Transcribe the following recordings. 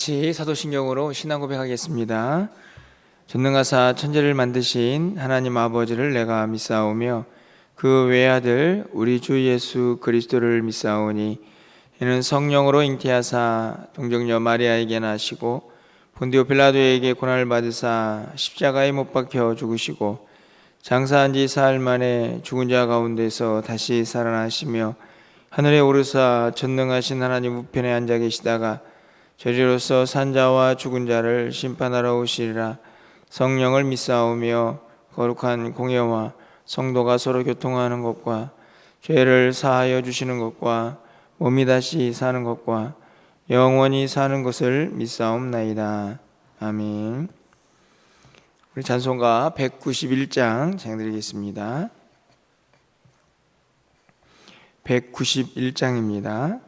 같이 사도신경으로 신앙 고백하겠습니다. 전능하사 천지를 만드신 하나님 아버지를 내가 믿사오며 그 외아들 우리 주 예수 그리스도를 믿사오니 이는 성령으로 잉태하사 동정녀 마리아에게 나시고 본디오 빌라도에게 고난을 받으사 십자가에 못 박혀 죽으시고 장사한 지 사흘 만에 죽은 자 가운데서 다시 살아나시며 하늘에 오르사 전능하신 하나님 우편에 앉아 계시다가 저리로서 산자와 죽은 자를 심판하러 오시리라. 성령을 믿사오며 거룩한 공예와 성도가 서로 교통하는 것과 죄를 사하여 주시는 것과 몸이 다시 사는 것과 영원히 사는 것을 믿사옵나이다. 아멘. 우리 찬송가 191장 찬양드리겠습니다. 191장입니다.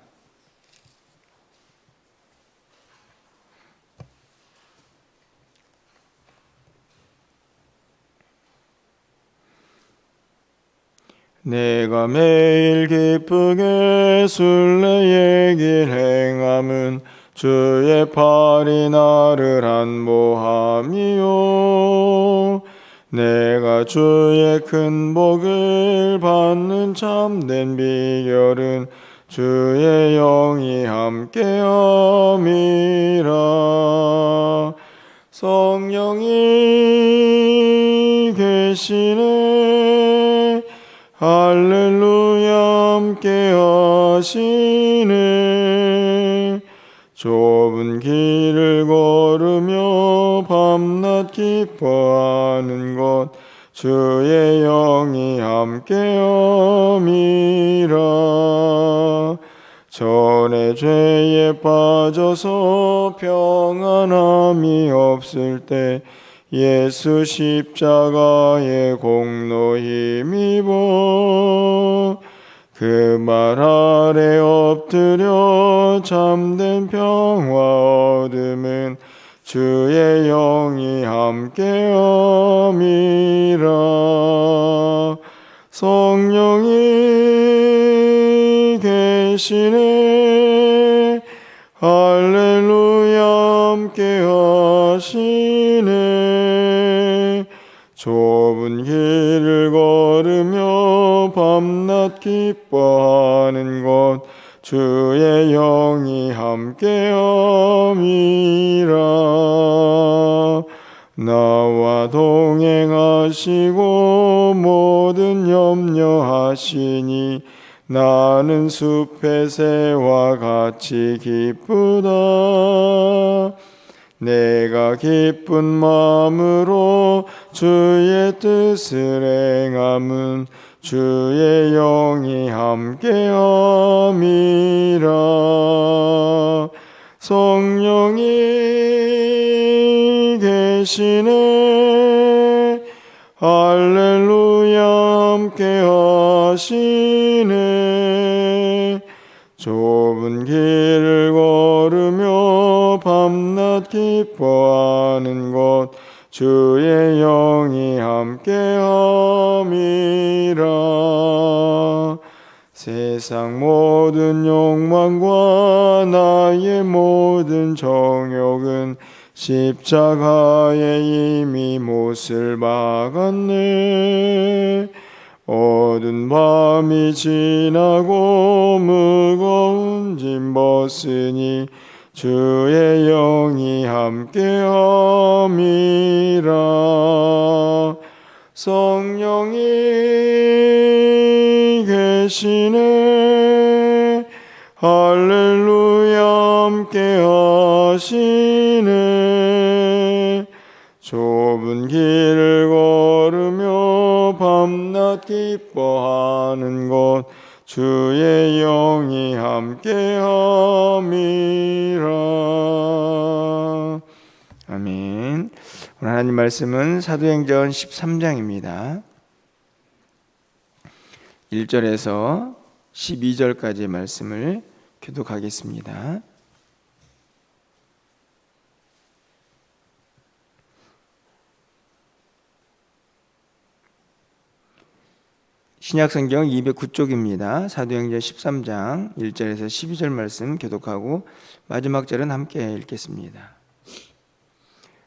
내가 매일 기쁘게 순례의 길 행함은 주의 팔이 나를 안보함이요. 내가 주의 큰 복을 받는 참된 비결은 주의 영이 함께함이라. 성령이 계시네. 할렐루야 함께 하시네. 좁은 길을 걸으며 밤낮 기뻐하는 것 주의 영이 함께함이라. 전에 죄에 빠져서 평안함이 없을 때 예수 십자가의 공로 힘입어 그 말 아래 엎드려 참된 평화 얻음은 주의 영이 함께함이라. 성령이 계시네. 할렐루야 함께 하시네. 좁은 길을 걸으며 밤낮 기뻐하는 것 주의 영이 함께함이라. 나와 동행하시고 모든 염려하시니 나는 숲의 새와 같이 기쁘다. 내가 기쁜 마음으로 주의 뜻을 행함은 주의 영이 함께함이라. 성령이 계시네. 할렐루야 함께 하시네. 좁은 길을 걸으며 밤낮 기뻐하는 것 주의 영이 함께함이라. 세상 모든 욕망과 나의 모든 정욕은 십자가에 이미 못을 박았네. 어두운 밤이 지나고 무거운 짐 벗으니 주의 영이 함께함이라. 성령이 계시네. 할렐루야 함께 하시네. 좁은 길을 걸으며 밤낮 기뻐하는 것 주의 영이 함께함이라. 아멘. 오늘 하나님 말씀은 사도행전 13장입니다. 1절에서 12절까지의 말씀을 교독하겠습니다. 신약성경 209쪽입니다. 사도행전 13장 1절에서 12절 말씀 교독하고 마지막 절은 함께 읽겠습니다.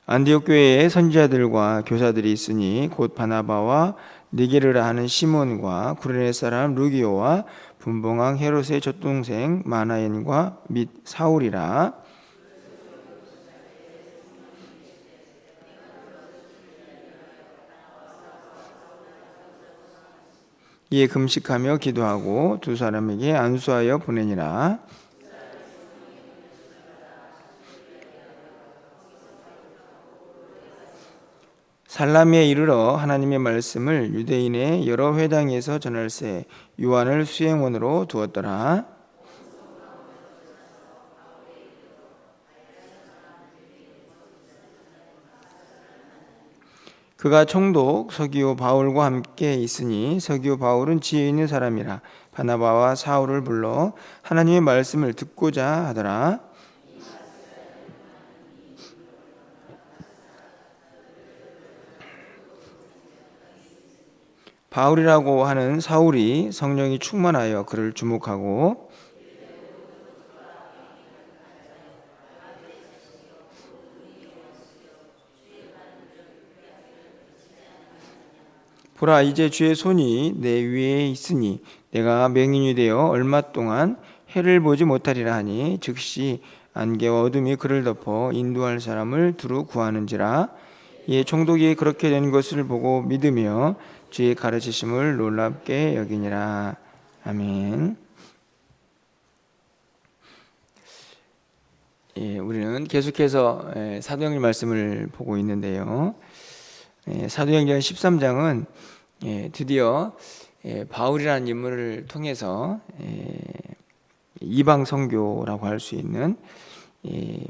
안디옥 교회에 선지자들과 교사들이 있으니 곧 바나바와 니게르라 하는 시몬과 구레네 사람 루기오와 분봉왕 헤롯의 젖동생 마나엔과 및 사울이라. 이에 금식하며 기도하고 두 사람에게 안수하여 보내니라. 살라미에 이르러 하나님의 말씀을 유대인의 여러 회당에서 전할세 요한을 수행원으로 두었더라. 그가 총독 서기오 바울과 함께 있으니 서기오 바울은 지혜 있는 사람이라 바나바와 사울을 불러 하나님의 말씀을 듣고자 하더라. 바울이라고 하는 사울이 성령이 충만하여 그를 주목하고 보라, 이제 주의 손이 내 위에 있으니 내가 맹인이 되어 얼마 동안 해를 보지 못하리라 하니 즉시 안개와 어둠이 그를 덮어 인도할 사람을 두루 구하는지라. 이에 총독이 그렇게 된 것을 보고 믿으며 주의 가르치심을 놀랍게 여기니라. 아멘. 우리는 계속해서 사도행전 말씀을 보고 있는데요. 사도행전 13장은 드디어 바울이라는 인물을 통해서 이방 선교라고 할 수 있는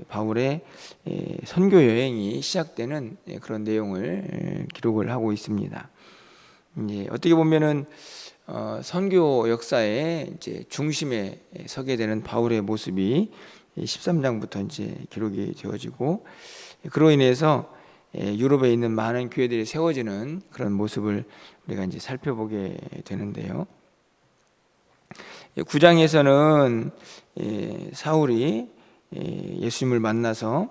바울의 선교 여행이 시작되는 그런 내용을 기록을 하고 있습니다. 어떻게 보면은 선교 역사의 이제 중심에 서게 되는 바울의 모습이 13장부터 이제 기록이 되어지고, 그로 인해서 유럽에 있는 많은 교회들이 세워지는 그런 모습을 우리가 이제 살펴보게 되는데요. 9장에서는 사울이 예수님을 만나서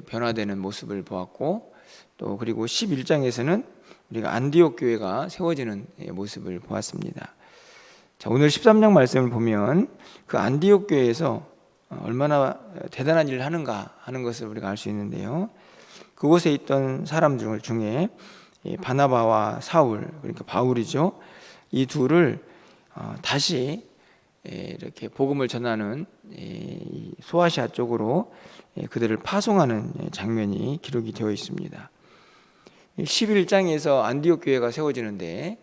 변화되는 모습을 보았고, 또 그리고 11장에서는 우리가 안디옥 교회가 세워지는 모습을 보았습니다. 자, 오늘 13장 말씀을 보면 그 안디옥 교회에서 얼마나 대단한 일을 하는가 하는 것을 우리가 알 수 있는데요. 그곳에 있던 사람들 중에 바나바와 사울, 그러니까 바울이죠. 이 둘을 다시 이렇게 복음을 전하는 소아시아 쪽으로 그들을 파송하는 장면이 기록이 되어 있습니다. 11장에서 안디옥 교회가 세워지는데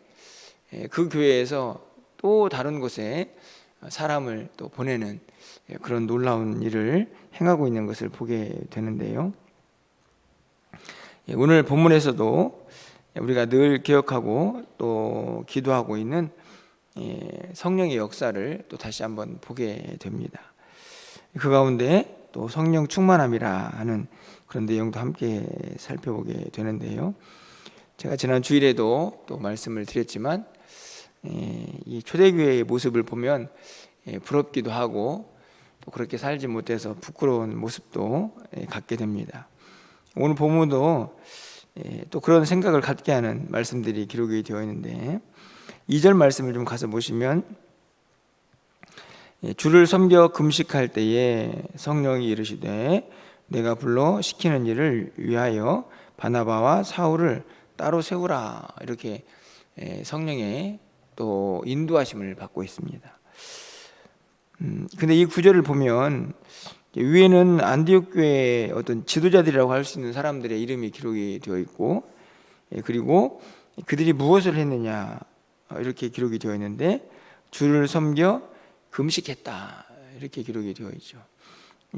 그 교회에서 또 다른 곳에 사람을 또 보내는 그런 놀라운 일을 행하고 있는 것을 보게 되는데요. 오늘 본문에서도 우리가 늘 기억하고 또 기도하고 있는 성령의 역사를 또 다시 한번 보게 됩니다. 그 가운데 또 성령 충만함이라 하는 그런 내용도 함께 살펴보게 되는데요. 제가 지난 주일에도 또 말씀을 드렸지만 이 초대교회의 모습을 보면 부럽기도 하고 또 그렇게 살지 못해서 부끄러운 모습도 갖게 됩니다. 오늘 본문도 또 그런 생각을 갖게 하는 말씀들이 기록이 되어 있는데 2절 말씀을 좀 가서 보시면 주를 섬겨 금식할 때에 성령이 이르시되 내가 불러 시키는 일을 위하여 바나바와 사울을 따로 세우라, 이렇게 성령의 또 인도하심을 받고 있습니다. 근데 이 구절을 보면 위에는 안디옥 교회의 어떤 지도자들이라고 할 수 있는 사람들의 이름이 기록이 되어 있고, 그리고 그들이 무엇을 했느냐 이렇게 기록이 되어 있는데 주를 섬겨 금식했다 이렇게 기록이 되어 있죠.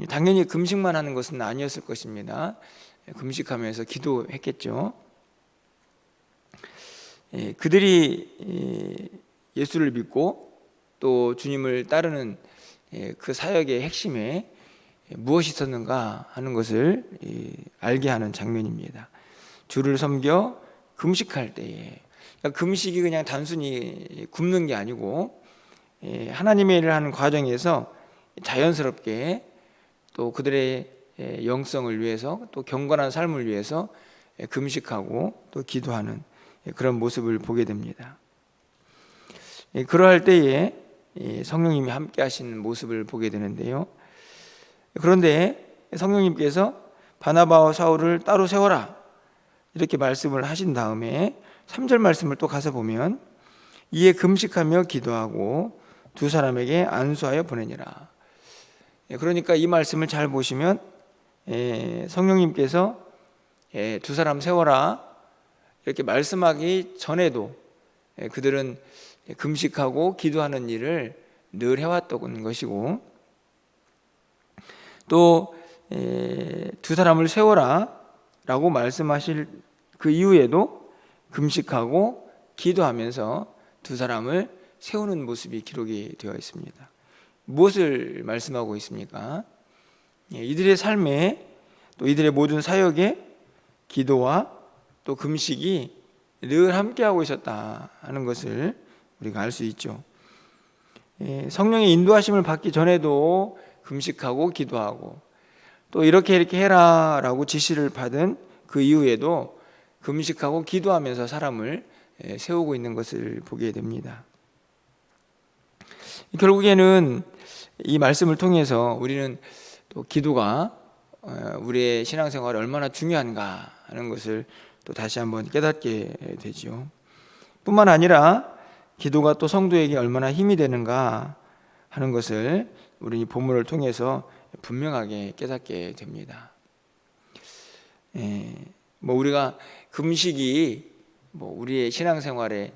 당연히 금식만 하는 것은 아니었을 것입니다. 금식하면서 기도했겠죠. 그들이 예수를 믿고 또 주님을 따르는 그 사역의 핵심에 무엇이 있었는가 하는 것을 알게 하는 장면입니다. 주를 섬겨 금식할 때에 그러니까 금식이 그냥 단순히 굶는 게 아니고 하나님의 일을 하는 과정에서 자연스럽게 또 그들의 영성을 위해서 또 경건한 삶을 위해서 금식하고 또 기도하는 그런 모습을 보게 됩니다. 그러할 때에 성령님이 함께 하시는 모습을 보게 되는데요. 그런데 성령님께서 바나바와 사울을 따로 세워라 이렇게 말씀을 하신 다음에 3절 말씀을 또 가서 보면 이에 금식하며 기도하고 두 사람에게 안수하여 보내니라. 그러니까 이 말씀을 잘 보시면 성령님께서 두 사람 세워라 이렇게 말씀하기 전에도 그들은 금식하고 기도하는 일을 늘 해왔던 것이고, 또 두 사람을 세워라 라고 말씀하실 그 이후에도 금식하고 기도하면서 두 사람을 세우는 모습이 기록이 되어 있습니다. 무엇을 말씀하고 있습니까? 이들의 삶에 또 이들의 모든 사역에 기도와 또 금식이 늘 함께하고 있었다 하는 것을 우리가 알 수 있죠. 성령의 인도하심을 받기 전에도 금식하고 기도하고 또 이렇게 해라 라고 지시를 받은 그 이후에도 금식하고 기도하면서 사람을 세우고 있는 것을 보게 됩니다. 결국에는 이 말씀을 통해서 우리는 또 기도가 우리의 신앙생활에 얼마나 중요한가 하는 것을 또 다시 한번 깨닫게 되죠. 뿐만 아니라 기도가 또 성도에게 얼마나 힘이 되는가 하는 것을 우리 이 본문을 통해서 분명하게 깨닫게 됩니다. 우리가 금식이 우리의 신앙생활에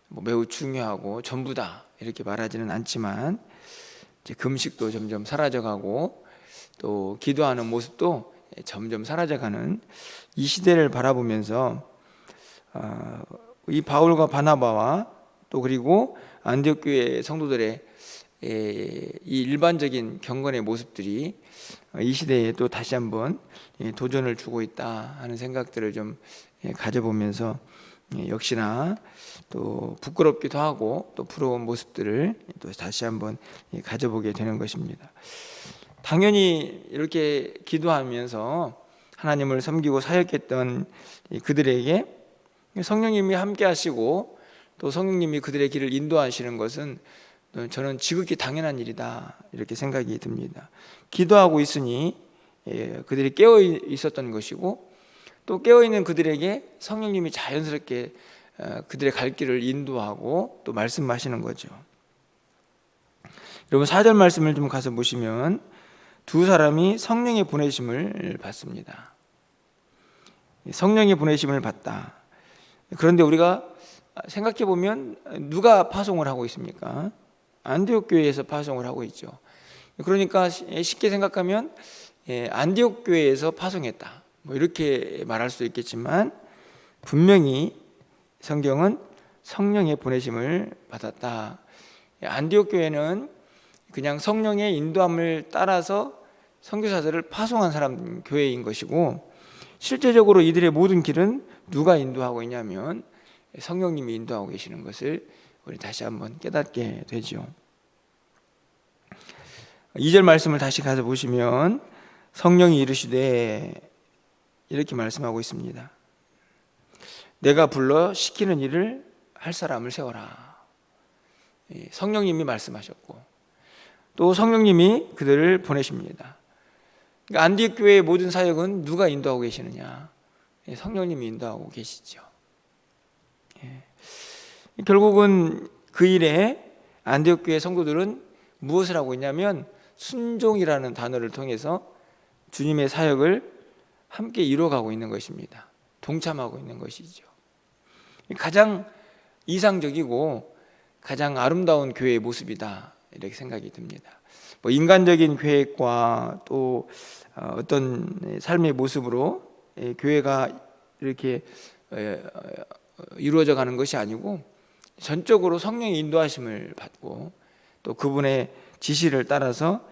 매우 중요하고 전부다 이렇게 말하지는 않지만 이제 금식도 점점 사라져가고 또 기도하는 모습도 점점 사라져가는 이 시대를 바라보면서 이 바울과 바나바와 또 그리고 안디옥 교회 성도들의 이 일반적인 경건의 모습들이 이 시대에 또 다시 한번 도전을 주고 있다 하는 생각들을 좀 가져보면서 역시나 또 부끄럽기도 하고 또 부러운 모습들을 또 다시 한번 가져보게 되는 것입니다. 당연히 이렇게 기도하면서 하나님을 섬기고 사역했던 그들에게 성령님이 함께 하시고 또 성령님이 그들의 길을 인도하시는 것은 저는 지극히 당연한 일이다 이렇게 생각이 듭니다. 기도하고 있으니 그들이 깨어 있었던 것이고 또 깨어 있는 그들에게 성령님이 자연스럽게 그들의 갈 길을 인도하고 또 말씀하시는 거죠. 여러분 4절 말씀을 좀 가서 보시면 두 사람이 성령의 보내심을 받습니다. 성령의 보내심을 받다. 그런데 우리가 생각해 보면 누가 파송을 하고 있습니까? 안디옥 교회에서 파송을 하고 있죠. 그러니까 쉽게 생각하면 안디옥 교회에서 파송했다 이렇게 말할 수 있겠지만 분명히 성경은 성령의 보내심을 받았다. 안디옥 교회는 그냥 성령의 인도함을 따라서 선교사들을 파송한 사람 교회인 것이고, 실제적으로 이들의 모든 길은 누가 인도하고 있냐면 성령님이 인도하고 계시는 것을 우리 다시 한번 깨닫게 되죠. 2절 말씀을 다시 가서 보시면 성령이 이르시되 이렇게 말씀하고 있습니다. 내가 불러 시키는 일을 할 사람을 세워라. 성령님이 말씀하셨고 또 성령님이 그들을 보내십니다. 그러니까 안디옥 교회의 모든 사역은 누가 인도하고 계시느냐? 성령님이 인도하고 계시죠. 결국은 그 일에 안디옥 교회 성도들은 무엇을 하고 있냐면 순종이라는 단어를 통해서 주님의 사역을 함께 이루어가고 있는 것입니다. 동참하고 있는 것이죠. 가장 이상적이고 가장 아름다운 교회의 모습이다 이렇게 생각이 듭니다. 인간적인 계획과 또 어떤 삶의 모습으로 교회가 이렇게 이루어져 가는 것이 아니고 전적으로 성령의 인도하심을 받고 또 그분의 지시를 따라서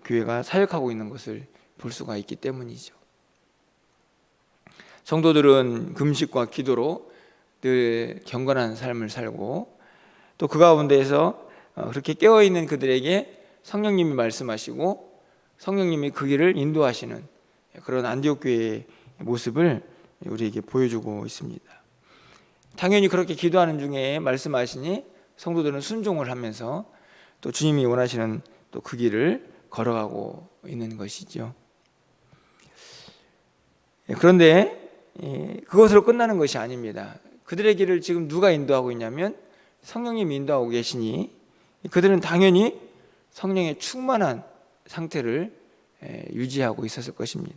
교회가 사역하고 있는 것을 볼 수가 있기 때문이죠. 성도들은 금식과 기도로 늘 경건한 삶을 살고 또 그 가운데에서 그렇게 깨어있는 그들에게 성령님이 말씀하시고 성령님이 그 길을 인도하시는 그런 안디옥 교회의 모습을 우리에게 보여주고 있습니다. 당연히 그렇게 기도하는 중에 말씀하시니 성도들은 순종을 하면서 또 주님이 원하시는 또 그 길을 걸어가고 있는 것이죠. 그런데 그것으로 끝나는 것이 아닙니다. 그들의 길을 지금 누가 인도하고 있냐면 성령님이 인도하고 계시니 그들은 당연히 성령의 충만한 상태를 유지하고 있었을 것입니다.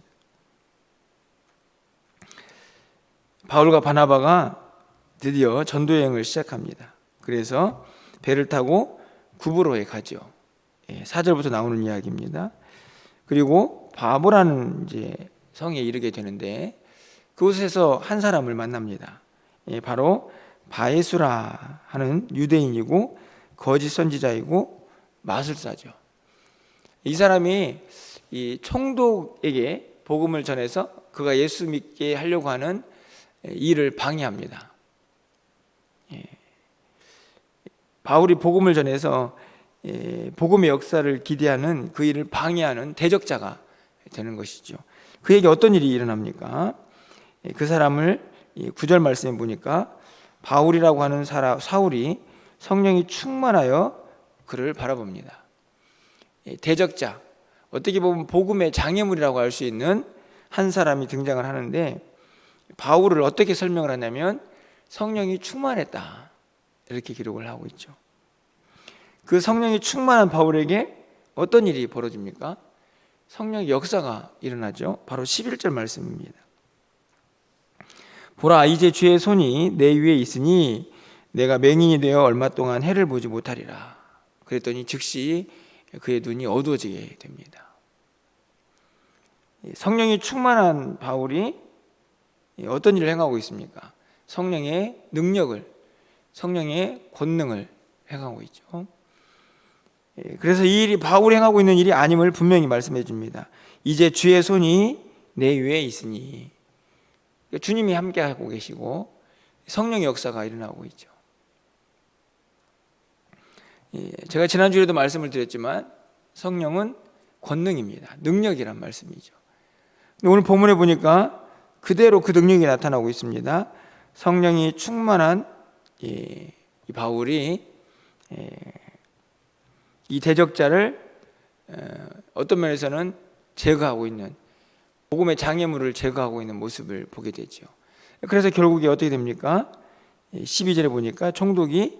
바울과 바나바가 드디어 전도여행을 시작합니다. 그래서 배를 타고 구브로에 가죠. 4절부터 나오는 이야기입니다. 그리고 바보라는 이제 성에 이르게 되는데 그곳에서 한 사람을 만납니다. 바로 바에수라 하는 유대인이고 거짓 선지자이고 마술사죠. 이 사람이 이 총독에게 복음을 전해서 그가 예수 믿게 하려고 하는 일을 방해합니다. 바울이 복음을 전해서 복음의 역사를 기대하는 그 일을 방해하는 대적자가 되는 것이죠. 그에게 어떤 일이 일어납니까? 그 사람을 9절 말씀에 보니까 바울이라고 하는 사울이 성령이 충만하여 그를 바라봅니다. 대적자, 어떻게 보면 복음의 장애물이라고 할 수 있는 한 사람이 등장을 하는데 바울을 어떻게 설명을 하냐면 성령이 충만했다 이렇게 기록을 하고 있죠. 그 성령이 충만한 바울에게 어떤 일이 벌어집니까? 성령의 역사가 일어나죠. 바로 11절 말씀입니다. 보라, 이제 주의 손이 내 위에 있으니 내가 맹인이 되어 얼마 동안 해를 보지 못하리라. 그랬더니 즉시 그의 눈이 어두워지게 됩니다. 성령이 충만한 바울이 어떤 일을 행하고 있습니까? 성령의 능력을, 성령의 권능을 행하고 있죠. 그래서 이 일이 바울이 행하고 있는 일이 아님을 분명히 말씀해 줍니다. 이제 주의 손이 내 위에 있으니, 주님이 함께 하고 계시고 성령의 역사가 일어나고 있죠. 제가 지난주에도 말씀을 드렸지만 성령은 권능입니다. 능력이란 말씀이죠. 오늘 본문에 보니까 그대로 그 능력이 나타나고 있습니다. 성령이 충만한 이 바울이 이 대적자를 어떤 면에서는 제거하고 있는, 복음의 장애물을 제거하고 있는 모습을 보게 되죠. 그래서 결국에 어떻게 됩니까? 12절에 보니까 총독이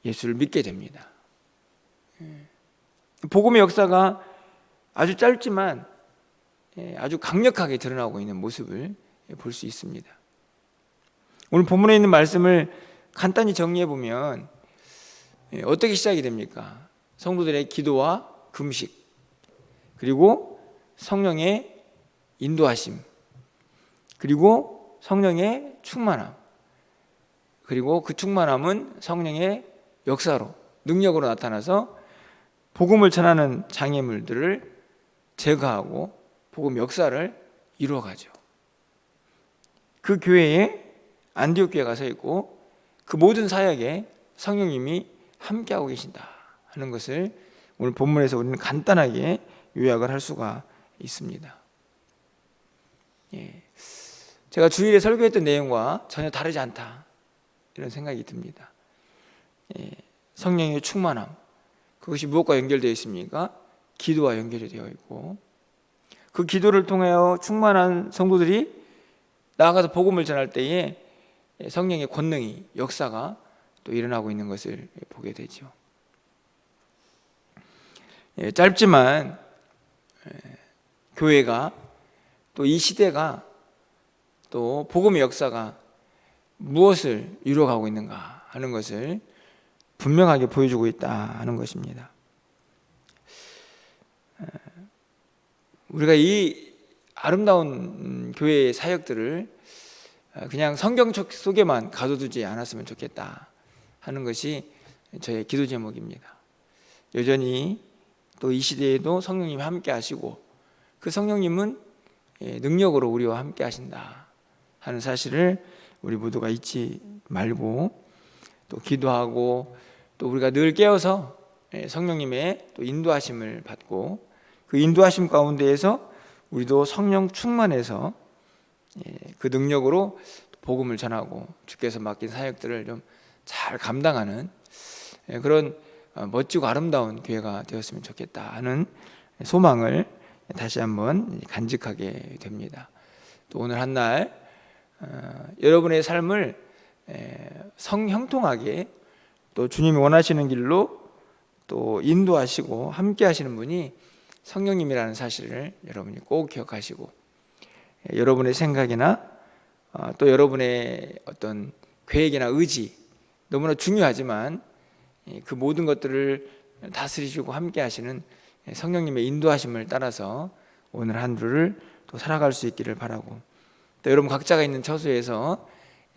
예수를 믿게 됩니다. 복음의 역사가 아주 짧지만 아주 강력하게 드러나고 있는 모습을 볼 수 있습니다. 오늘 본문에 있는 말씀을 간단히 정리해 보면 어떻게 시작이 됩니까? 성도들의 기도와 금식, 그리고 성령의 인도하심, 그리고 성령의 충만함, 그리고 그 충만함은 성령의 역사로, 능력으로 나타나서 복음을 전하는 장애물들을 제거하고 복음 역사를 이루어가죠. 그 교회에 안디옥 교회가 서 있고 그 모든 사역에 성령님이 함께하고 계신다 하는 것을 오늘 본문에서 우리는 간단하게 요약을 할 수가 있습니다. 제가 주일에 설교했던 내용과 전혀 다르지 않다 이런 생각이 듭니다. 성령의 충만함, 그것이 무엇과 연결되어 있습니까? 기도와 연결이 되어 있고 그 기도를 통하여 충만한 성도들이 나아가서 복음을 전할 때에 성령의 권능이, 역사가 또 일어나고 있는 것을 보게 되죠. 짧지만 교회가 또 이 시대가 또 복음의 역사가 무엇을 이루어가고 있는가 하는 것을 분명하게 보여주고 있다 하는 것입니다. 우리가 이 아름다운 교회의 사역들을 그냥 성경 속에만 가둬두지 않았으면 좋겠다 하는 것이 저의 기도 제목입니다. 여전히 또 이 시대에도 성령님이 함께 하시고 그 성령님은 능력으로 우리와 함께 하신다 하는 사실을 우리 모두가 잊지 말고 또 기도하고 또 우리가 늘 깨어서 성령님의 또 인도하심을 받고 그 인도하심 가운데에서 우리도 성령 충만해서 그 능력으로 복음을 전하고 주께서 맡긴 사역들을 좀 잘 감당하는 그런 멋지고 아름다운 교회가 되었으면 좋겠다 하는 소망을 다시 한번 간직하게 됩니다. 또 오늘 한날 여러분의 삶을 성형통하게 또 주님이 원하시는 길로 또 인도하시고 함께 하시는 분이 성령님이라는 사실을 여러분이 꼭 기억하시고 여러분의 생각이나 또 여러분의 어떤 계획이나 의지 너무나 중요하지만 그 모든 것들을 다스리시고 함께 하시는 성령님의 인도하심을 따라서 오늘 한 주를 또 살아갈 수 있기를 바라고 또 여러분 각자가 있는 처소에서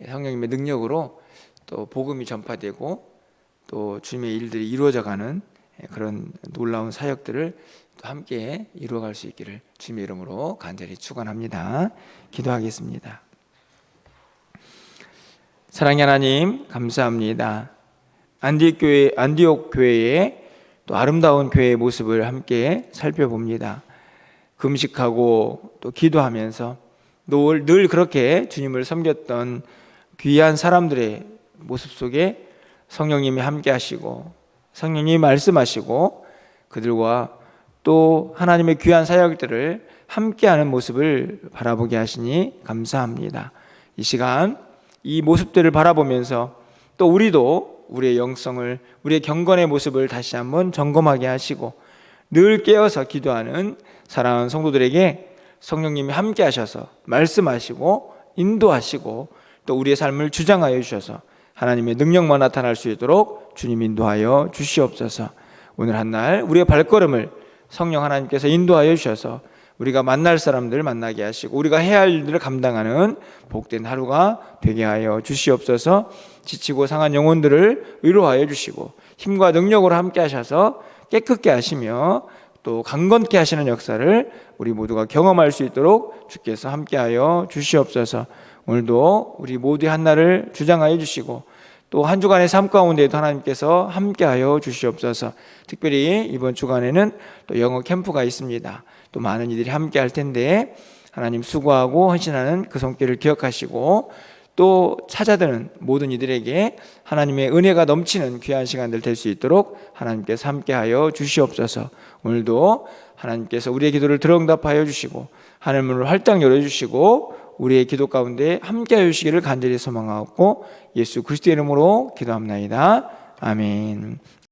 성령님의 능력으로 또 복음이 전파되고 또 주님의 일들이 이루어져가는 그런 놀라운 사역들을 또 함께 이루어갈 수 있기를 주님의 이름으로 간절히 축원합니다. 기도하겠습니다. 사랑의 하나님 감사합니다. 안디옥 교회의 또 아름다운 교회의 모습을 함께 살펴봅니다. 금식하고 또 기도하면서 늘 그렇게 주님을 섬겼던 귀한 사람들의 모습 속에 성령님이 함께 하시고 성령님이 말씀하시고 그들과 또 하나님의 귀한 사역들을 함께하는 모습을 바라보게 하시니 감사합니다. 이 시간 이 모습들을 바라보면서 또 우리도 우리의 영성을 우리의 경건의 모습을 다시 한번 점검하게 하시고 늘 깨어서 기도하는 사랑하는 성도들에게 성령님이 함께 하셔서 말씀하시고 인도하시고 또 우리의 삶을 주장하여 주셔서 하나님의 능력만 나타날 수 있도록 주님 인도하여 주시옵소서. 오늘 한날 우리의 발걸음을 성령 하나님께서 인도하여 주셔서 우리가 만날 사람들 만나게 하시고 우리가 해야 할 일들을 감당하는 복된 하루가 되게 하여 주시옵소서. 지치고 상한 영혼들을 위로하여 주시고 힘과 능력으로 함께 하셔서 깨끗게 하시며 또 강건케 하시는 역사를 우리 모두가 경험할 수 있도록 주께서 함께하여 주시옵소서. 오늘도 우리 모두의 한날을 주장하여 주시고 또 한 주간의 삶 가운데에도 하나님께서 함께하여 주시옵소서. 특별히 이번 주간에는 또 영어 캠프가 있습니다. 또 많은 이들이 함께할 텐데 하나님 수고하고 헌신하는 그 손길을 기억하시고 또 찾아드는 모든 이들에게 하나님의 은혜가 넘치는 귀한 시간들 될 수 있도록 하나님께서 함께하여 주시옵소서. 오늘도 하나님께서 우리의 기도를 들어응답하여 주시고 하늘 문을 활짝 열어주시고 우리의 기도 가운데 함께하여 주시기를 간절히 소망하고 예수 그리스도의 이름으로 기도합나이다. 아멘.